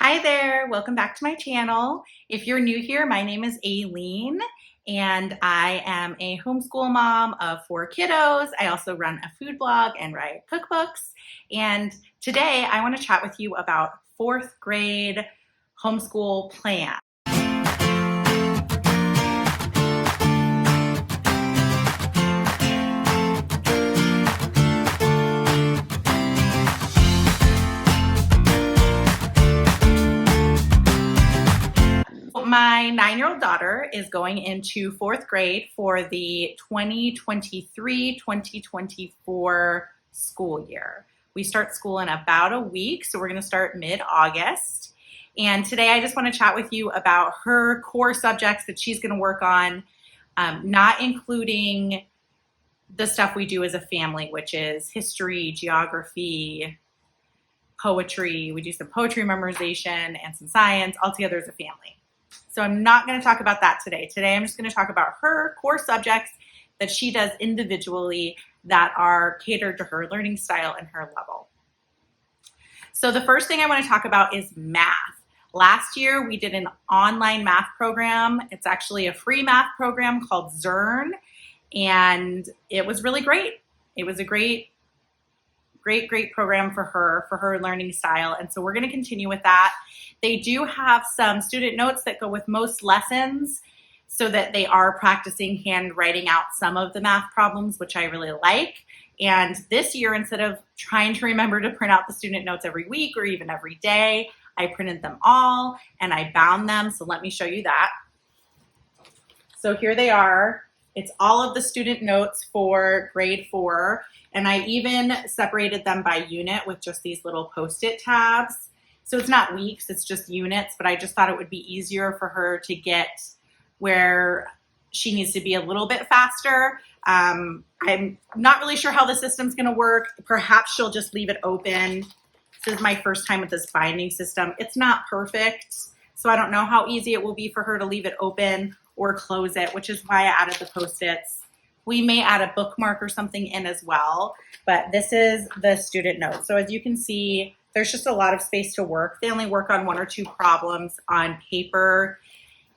Hi there, welcome back to my channel. If you're new here, my name is Aileen and I am a homeschool mom of 4 kiddos. I also run a food blog and write cookbooks. And today I want to chat with you about 4th grade homeschool plan. My 9-year-old daughter is going into 4th grade for the 2023-2024 school year. We start school in about a week, so we're going to start mid-August. And today I just want to chat with you about her core subjects that she's going to work on, not including the stuff we do as a family, which is history, geography, poetry. We do some poetry memorization and some science all together as a family. So I'm not going to talk about that today. Today I'm just going to talk about her core subjects that she does individually that are catered to her learning style and her level. So the first thing I want to talk about is math. Last year we did an online math program. It's actually a free math program called Zern, and it was really great. It was a great program for her learning style. And so we're going to continue with that. They do have some student notes that go with most lessons so that they are practicing handwriting out some of the math problems, which I really like. And this year, instead of trying to remember to print out the student notes every week or even every day, I printed them all and I bound them. So let me show you that. So here they are. It's all of the student notes for grade 4. And I even separated them by unit with just these little Post-it tabs. So it's not weeks, it's just units, but I just thought it would be easier for her to get where she needs to be a little bit faster. I'm not really sure how the system's gonna work. Perhaps she'll just leave it open. This is my first time with this binding system. It's not perfect, so I don't know how easy it will be for her to leave it open or close it, which is why I added the Post-its. We may add a bookmark or something in as well, but this is the student note. So as you can see, there's just a lot of space to work. They only work on 1 or 2 problems on paper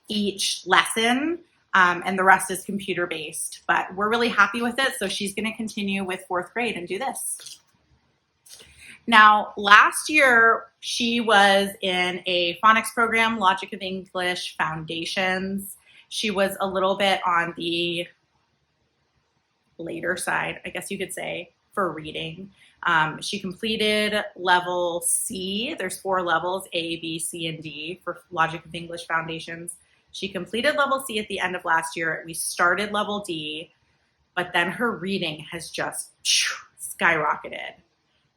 each lesson, and the rest is computer-based. But we're really happy with it, so she's going to continue with 4th grade and do this. Now, last year, she was in a phonics program, Logic of English Foundations. She was a little bit on the later side, I guess you could say, for reading. She completed level C. There's 4 levels, A, B, C, and D for Logic of English Foundations. She completed level C at the end of last year. We started level D, but then her reading has just skyrocketed.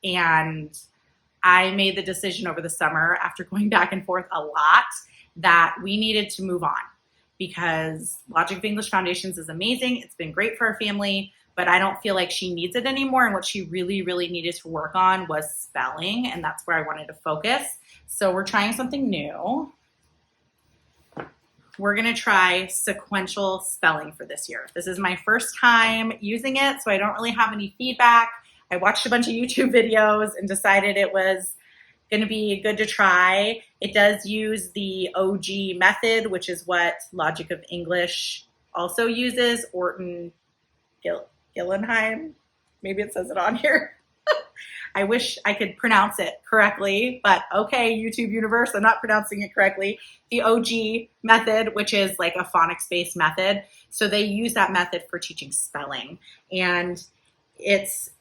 And I made the decision over the summer, after going back and forth a lot, that we needed to move on, because Logic of English Foundations is amazing. It's been great for our family, but I don't feel like she needs it anymore. And what she really, really needed to work on was spelling, and that's where I wanted to focus. So we're trying something new. We're gonna try sequential spelling for this year. This is my first time using it, so I don't really have any feedback. I watched a bunch of YouTube videos and decided it was going to be good to try. It does use the OG method, which is what Logic of English also uses. Orton Gillenheim, maybe it says it on here. I wish I could pronounce it correctly, but okay, YouTube universe, I'm not pronouncing it correctly. The OG method, which is like a phonics-based method. So they use that method for teaching spelling. And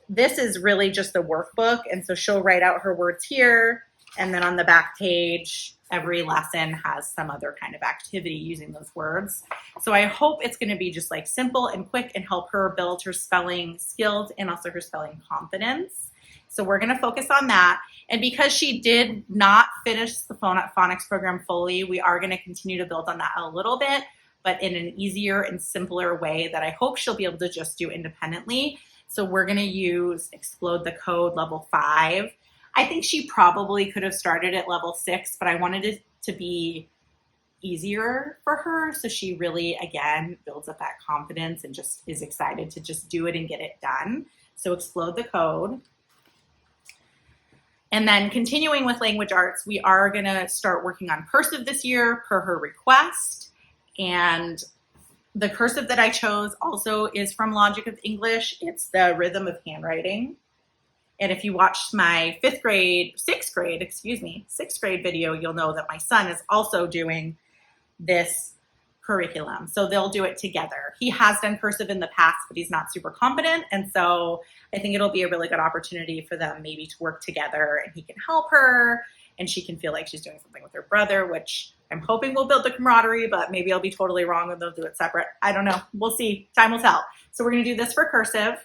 this is really just a workbook, and so she'll write out her words here, and then on the back page, every lesson has some other kind of activity using those words. So I hope it's going to be just like simple and quick and help her build her spelling skills and also her spelling confidence. So we're going to focus on that. And because she did not finish the phonics program fully, we are going to continue to build on that a little bit, but in an easier and simpler way that I hope she'll be able to just do independently. So we're going to use Explode the Code level 5. I think she probably could have started at level 6, but I wanted it to be easier for her. So she really, again, builds up that confidence and just is excited to just do it and get it done. So Explode the Code. And then continuing with language arts, we are going to start working on cursive this year per her request. And the cursive that I chose also is from Logic of English. It's the Rhythm of Handwriting. And if you watched my sixth grade video, you'll know that my son is also doing this curriculum. So they'll do it together. He has done cursive in the past, but he's not super competent. And so I think it'll be a really good opportunity for them maybe to work together, and he can help her and she can feel like she's doing something with her brother, which I'm hoping will build the camaraderie, but maybe I'll be totally wrong and they'll do it separate. I don't know. We'll see. Time will tell. So we're going to do this for cursive.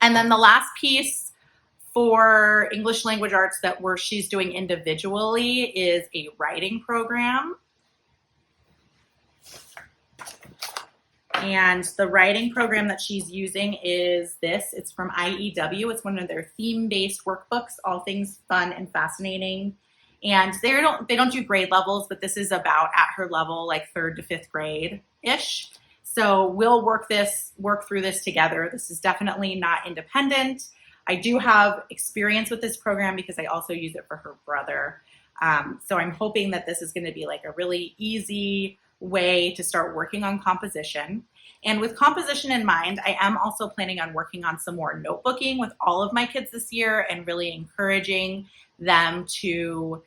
And then the last piece for English language arts that she's doing individually is a writing program. And the writing program that she's using is this. It's from IEW. It's one of their theme-based workbooks, all things fun and fascinating. And they don't do grade levels, but this is about at her level, like 3rd to 5th grade-ish. So we'll work through this together. This is definitely not independent. I do have experience with this program because I also use it for her brother. So I'm hoping that this is going to be like a really easy way to start working on composition. And with composition in mind, I am also planning on working on some more notebooking with all of my kids this year and really encouraging them to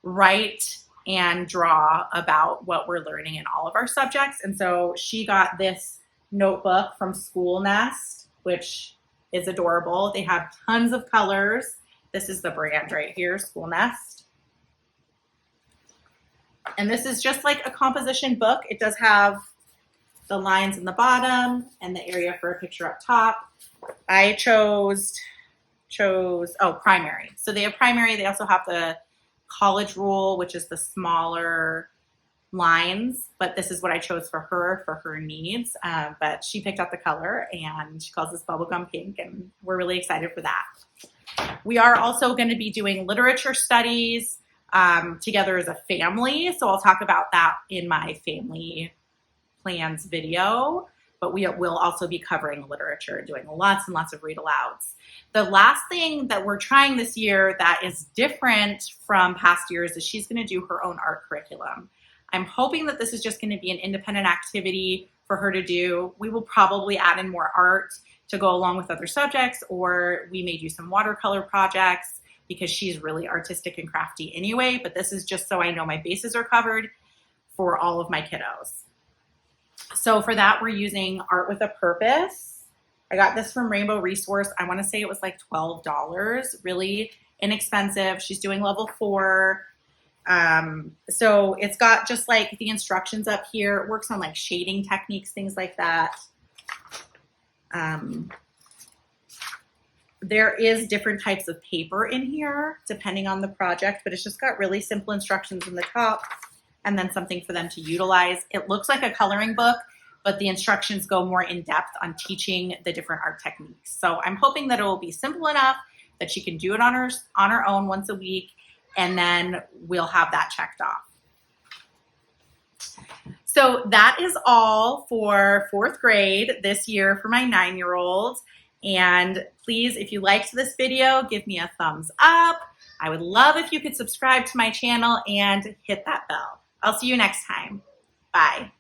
write and draw about what we're learning in all of our subjects. And so she got this notebook from School Nest, which is adorable. They have tons of colors. This is the brand right here, School Nest. And this is just like a composition book. It does have the lines in the bottom and the area for a picture up top. I chose primary. So they have primary. They also have the college rule, which is the smaller lines, but this is what I chose for her needs. But she picked out the color and she calls this bubblegum pink, and we're really excited for that. We are also going to be doing literature studies together as a family. So I'll talk about that in my family plans video, but we will also be covering literature, doing lots and lots of read alouds. The last thing that we're trying this year that is different from past years is she's going to do her own art curriculum. I'm hoping that this is just going to be an independent activity for her to do. We will probably add in more art to go along with other subjects, or we may do some watercolor projects because she's really artistic and crafty anyway, but this is just so I know my bases are covered for all of my kiddos. So for that, we're using Art with a Purpose. I got this from Rainbow Resource. I want to say it was like $12, really inexpensive. She's doing level 4. So it's got just like the instructions up here. It works on like shading techniques, things like that. There is different types of paper in here depending on the project, but it's just got really simple instructions in the top and then something for them to utilize. It looks like a coloring book, but the instructions go more in depth on teaching the different art techniques. So I'm hoping that it will be simple enough that she can do it on her own once a week, and then we'll have that checked off. So that is all for 4th grade this year for my 9-year-old. And please, if you liked this video, give me a thumbs up. I would love if you could subscribe to my channel and hit that bell. I'll see you next time. Bye.